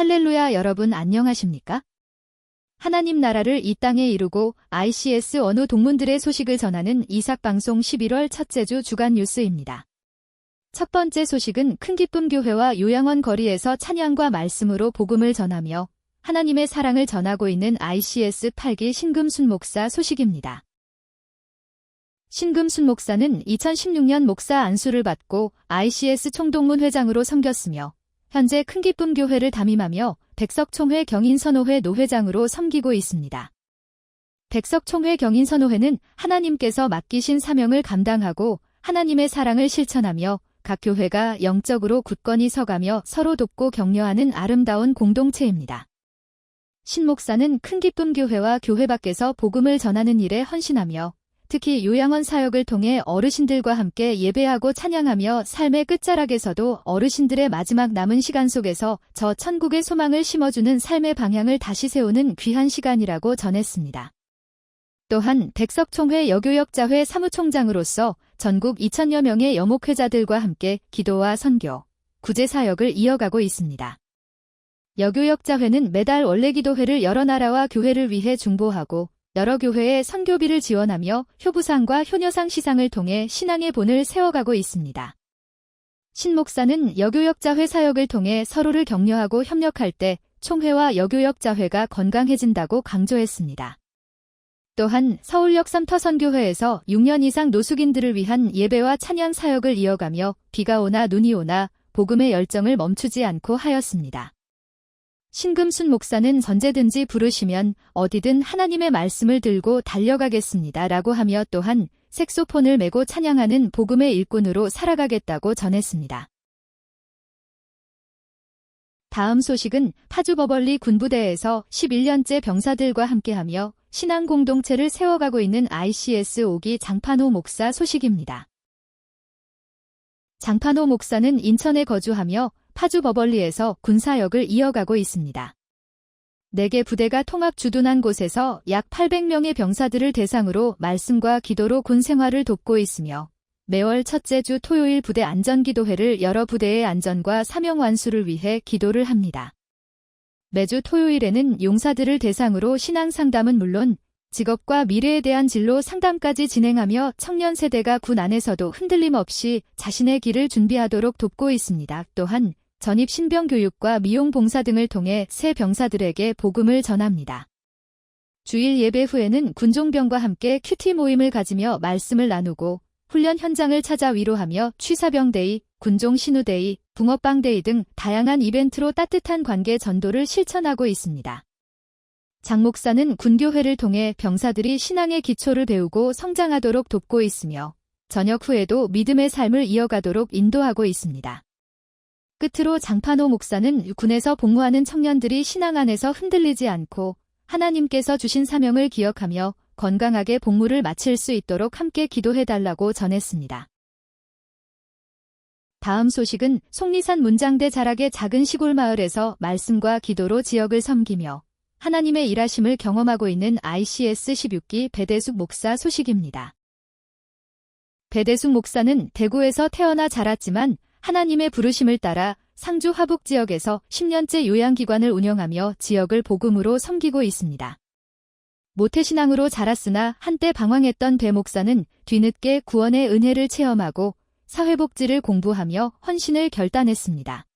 할렐루야. 여러분 안녕하십니까? 하나님 나라를 이 땅에 이루고 ICS 원우 동문들의 소식을 전하는 이삭방송 11월 첫째 주 주간 뉴스입니다. 첫 번째 소식은 큰기쁨 교회와 요양원 거리에서 찬양과 말씀으로 복음을 전하며 하나님의 사랑을 전하고 있는 ICS 8기 신금순 목사 소식입니다. 신금순 목사는 2016년 목사 안수를 받고 ICS 총동문 회장으로 섬겼으며 현재 큰기쁨 교회를 담임하며 백석총회 경인선호회 노회장으로 섬기고 있습니다. 백석총회 경인선호회는 하나님께서 맡기신 사명을 감당하고 하나님의 사랑을 실천하며 각 교회가 영적으로 굳건히 서가며 서로 돕고 격려하는 아름다운 공동체입니다. 신 목사는 큰기쁨 교회와 교회 밖에서 복음을 전하는 일에 헌신하며 특히 요양원 사역을 통해 어르신들과 함께 예배하고 찬양하며 삶의 끝자락에서도 어르신들의 마지막 남은 시간 속에서 저 천국의 소망을 심어주는 삶의 방향을 다시 세우는 귀한 시간이라고 전했습니다. 또한 백석총회 여교역자회 사무총장으로서 전국 2,000여 명의 여목회자들과 함께 기도와 선교, 구제사역을 이어가고 있습니다. 여교역자회는 매달 원래기도회를 여러 나라와 교회를 위해 중보하고 여러 교회의 선교비를 지원하며 효부상과 효녀상 시상을 통해 신앙의 본을 세워가고 있습니다. 신 목사는 여교역자회 사역을 통해 서로를 격려하고 협력할 때 총회와 여교역자회가 건강해진다고 강조했습니다. 또한 서울역 삼터선교회에서 6년 이상 노숙인들을 위한 예배와 찬양 사역을 이어가며 비가 오나 눈이 오나 복음의 열정을 멈추지 않고 하였습니다. 신금순 목사는 언제든지 부르시면 어디든 하나님의 말씀을 들고 달려가겠습니다 라고 하며 또한 색소폰을 메고 찬양하는 복음의 일꾼으로 살아가겠다고 전했습니다. 다음 소식은 파주 버벌리 군부대에서 11년째 병사들과 함께하며 신앙 공동체를 세워가고 있는 ICS 5기 장판호 목사 소식입니다. 장판호 목사는 인천에 거주하며 파주 버벌리에서 군사역을 이어가고 있습니다. 4개 부대가 통합 주둔한 곳에서 약 800명의 병사들을 대상으로 말씀과 기도로 군 생활을 돕고 있으며 매월 첫째 주 토요일 부대 안전기도회를 여러 부대의 안전과 사명 완수를 위해 기도를 합니다. 매주 토요일에는 용사들을 대상으로 신앙 상담은 물론 직업과 미래에 대한 진로 상담까지 진행하며 청년 세대가 군 안에서도 흔들림 없이 자신의 길을 준비하도록 돕고 있습니다. 또한 전입 신병 교육과 미용 봉사 등을 통해 새 병사들에게 복음을 전합니다. 주일 예배 후에는 군종병과 함께 큐티 모임을 가지며 말씀을 나누고 훈련 현장을 찾아 위로하며 취사병데이, 군종 신우데이, 붕어빵데이 등 다양한 이벤트로 따뜻한 관계 전도를 실천하고 있습니다. 장 목사는 군교회를 통해 병사들이 신앙의 기초를 배우고 성장하도록 돕고 있으며 전역 후에도 믿음의 삶을 이어가도록 인도하고 있습니다. 끝으로 장판호 목사는 군에서 복무하는 청년들이 신앙 안에서 흔들리지 않고 하나님께서 주신 사명을 기억하며 건강하게 복무를 마칠 수 있도록 함께 기도해달라고 전했습니다. 다음 소식은 속리산 문장대 자락의 작은 시골 마을에서 말씀과 기도로 지역을 섬기며 하나님의 일하심을 경험하고 있는 ICS 16기 배대숙 목사 소식입니다. 배대숙 목사는 대구에서 태어나 자랐지만 하나님의 부르심을 따라 상주 화북 지역에서 10년째 요양기관을 운영하며 지역을 복음으로 섬기고 있습니다. 모태신앙으로 자랐으나 한때 방황했던 배 목사는 뒤늦게 구원의 은혜를 체험하고 사회복지를 공부하며 헌신을 결단했습니다.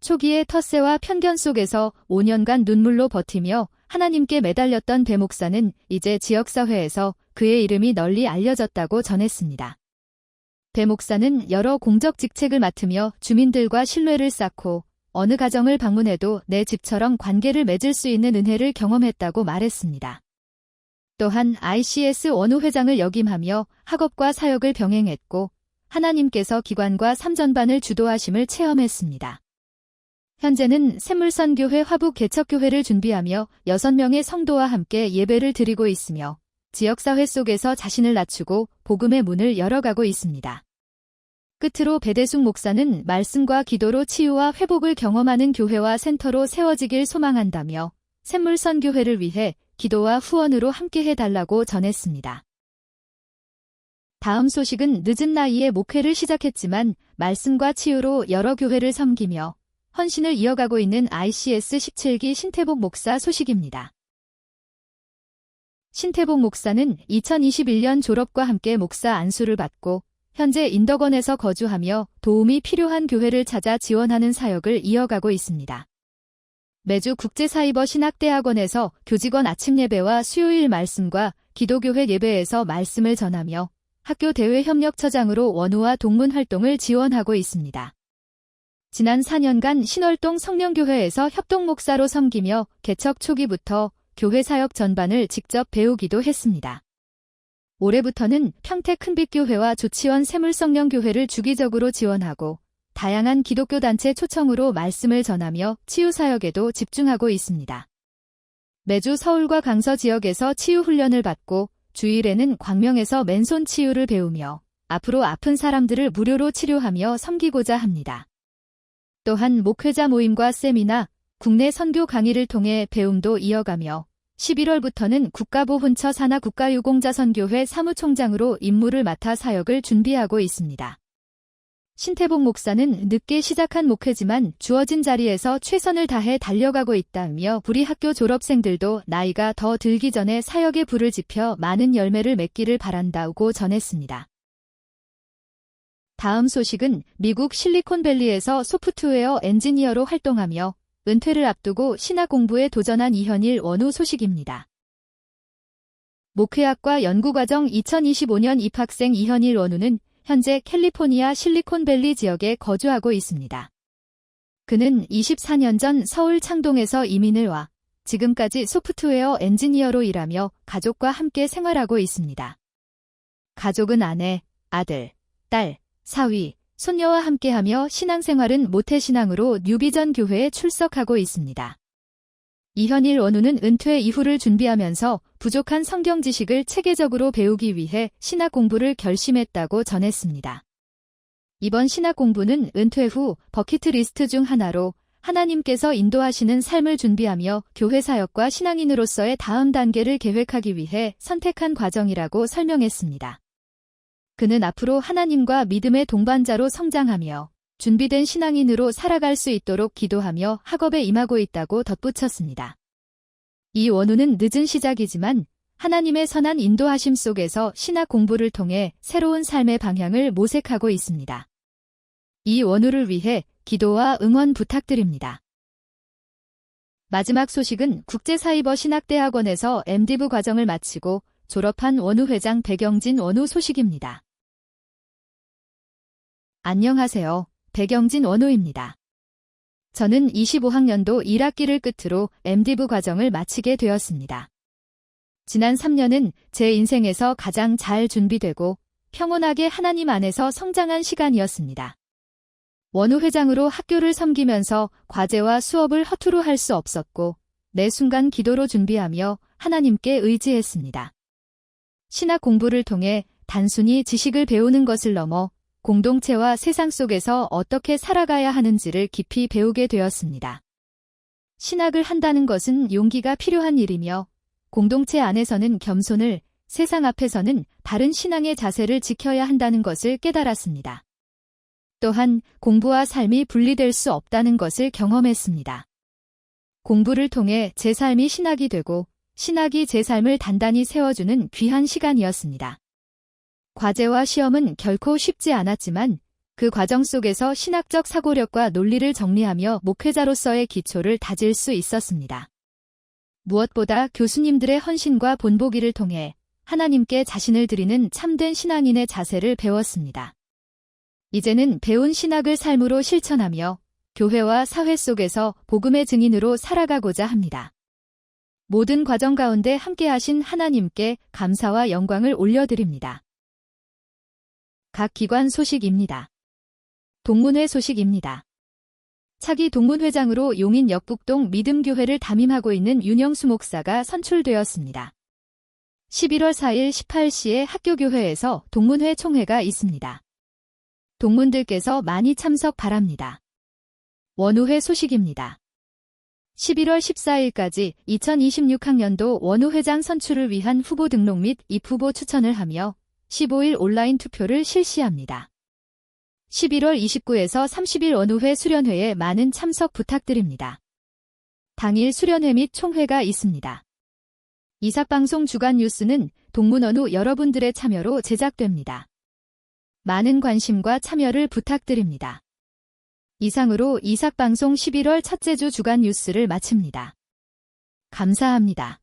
초기의 텃세와 편견 속에서 5년간 눈물로 버티며 하나님께 매달렸던 배 목사는 이제 지역사회에서 그의 이름이 널리 알려졌다고 전했습니다. 배 목사는 여러 공적 직책을 맡으며 주민들과 신뢰를 쌓고 어느 가정을 방문해도 내 집처럼 관계를 맺을 수 있는 은혜를 경험했다고 말했습니다. 또한 ICS 원우 회장을 역임하며 학업과 사역을 병행했고 하나님께서 기관과 삼전반을 주도하심을 체험했습니다. 현재는 샘물선교회 화북 개척교회를 준비하며 6명의 성도와 함께 예배를 드리고 있으며 지역사회 속에서 자신을 낮추고 복음의 문을 열어가고 있습니다. 끝으로 배대숙 목사는 말씀과 기도로 치유와 회복을 경험하는 교회와 센터로 세워지길 소망한다며 샘물선교회를 위해 기도와 후원으로 함께해달라고 전했습니다. 다음 소식은 늦은 나이에 목회를 시작했지만 말씀과 치유로 여러 교회를 섬기며 헌신을 이어가고 있는 ICS 17기 신태복 목사 소식입니다. 신태복 목사는 2021년 졸업과 함께 목사 안수를 받고 현재 인덕원에서 거주하며 도움이 필요한 교회를 찾아 지원하는 사역을 이어가고 있습니다. 매주 국제사이버 신학대학원에서 교직원 아침 예배와 수요일 말씀과 기도교회 예배에서 말씀을 전하며 학교 대외협력처장으로 원우와 동문 활동을 지원하고 있습니다. 지난 4년간 신월동 성령교회에서 협동목사로 섬기며 개척 초기부터 교회 사역 전반을 직접 배우기도 했습니다. 올해부터는 평택 큰빛교회와 조치원 새물성령교회를 주기적으로 지원하고 다양한 기독교 단체 초청으로 말씀을 전하며 치유사역에도 집중하고 있습니다. 매주 서울과 강서 지역에서 치유훈련을 받고 주일에는 광명에서 맨손 치유를 배우며 앞으로 아픈 사람들을 무료로 치료하며 섬기고자 합니다. 또한 목회자 모임과 세미나, 국내 선교 강의를 통해 배움도 이어가며 11월부터는 국가보훈처 산하국가유공자선교회 사무총장으로 임무를 맡아 사역을 준비하고 있습니다. 신태복 목사는 늦게 시작한 목회지만 주어진 자리에서 최선을 다해 달려가고 있다며 우리 학교 졸업생들도 나이가 더 들기 전에 사역의 불을 지펴 많은 열매를 맺기를 바란다고 전했습니다. 다음 소식은 미국 실리콘밸리에서 소프트웨어 엔지니어로 활동하며 은퇴를 앞두고 신학 공부에 도전한 이현일 원우 소식입니다. 목회학과 연구과정 2025년 입학생 이현일 원우는 현재 캘리포니아 실리콘밸리 지역에 거주하고 있습니다. 그는 24년 전 서울 창동에서 이민을 와 지금까지 소프트웨어 엔지니어로 일하며 가족과 함께 생활하고 있습니다. 가족은 아내, 아들, 딸, 사위, 손녀와 함께하며 신앙생활은 모태신앙으로 뉴비전 교회에 출석하고 있습니다. 이현일 원우는 은퇴 이후를 준비하면서 부족한 성경 지식을 체계적으로 배우기 위해 신학 공부를 결심했다고 전했습니다. 이번 신학 공부는 은퇴 후 버킷리스트 중 하나로 하나님께서 인도하시는 삶을 준비하며 교회 사역과 신앙인으로서의 다음 단계를 계획하기 위해 선택한 과정이라고 설명했습니다. 그는 앞으로 하나님과 믿음의 동반자로 성장하며 준비된 신앙인으로 살아갈 수 있도록 기도하며 학업에 임하고 있다고 덧붙였습니다. 이 원우는 늦은 시작이지만 하나님의 선한 인도하심 속에서 신학 공부를 통해 새로운 삶의 방향을 모색하고 있습니다. 이 원우를 위해 기도와 응원 부탁드립니다. 마지막 소식은 국제사이버 신학대학원에서 MDiv 과정을 마치고 졸업한 원우 회장 백영진 원우 소식입니다. 안녕하세요. 백영진 원우입니다. 저는 25학년도 1학기를 끝으로 MDiv 과정을 마치게 되었습니다. 지난 3년은 제 인생에서 가장 잘 준비되고 평온하게 하나님 안에서 성장한 시간이었습니다. 원우 회장으로 학교를 섬기면서 과제와 수업을 허투루 할 수 없었고 매 순간 기도로 준비하며 하나님께 의지했습니다. 신학 공부를 통해 단순히 지식을 배우는 것을 넘어 공동체와 세상 속에서 어떻게 살아가야 하는지를 깊이 배우게 되었습니다. 신학을 한다는 것은 용기가 필요한 일이며 공동체 안에서는 겸손을, 세상 앞에서는 바른 신앙의 자세를 지켜야 한다는 것을 깨달았습니다. 또한 공부와 삶이 분리될 수 없다는 것을 경험했습니다. 공부를 통해 제 삶이 신학이 되고 신학이 제 삶을 단단히 세워주는 귀한 시간이었습니다. 과제와 시험은 결코 쉽지 않았지만 그 과정 속에서 신학적 사고력과 논리를 정리하며 목회자로서의 기초를 다질 수 있었습니다. 무엇보다 교수님들의 헌신과 본보기를 통해 하나님께 자신을 드리는 참된 신앙인의 자세를 배웠습니다. 이제는 배운 신학을 삶으로 실천하며 교회와 사회 속에서 복음의 증인으로 살아가고자 합니다. 모든 과정 가운데 함께하신 하나님께 감사와 영광을 올려드립니다. 각 기관 소식입니다. 동문회 소식입니다. 차기 동문회장으로 용인 역북동 믿음교회를 담임하고 있는 윤영수 목사가 선출되었습니다. 11월 4일 18시에 학교교회에서 동문회 총회가 있습니다. 동문들께서 많이 참석 바랍니다. 원우회 소식입니다. 11월 14일까지 2026학년도 원우회장 선출을 위한 후보 등록 및 입후보 추천을 하며 15일 온라인 투표를 실시합니다. 11월 29에서 30일 어느 회 수련회에 많은 참석 부탁드립니다. 당일 수련회 및 총회가 있습니다. 이삭방송 주간 뉴스는 동문어느 여러분들의 참여로 제작됩니다. 많은 관심과 참여를 부탁드립니다. 이상으로 이삭방송 11월 첫째 주 주간 뉴스를 마칩니다. 감사합니다.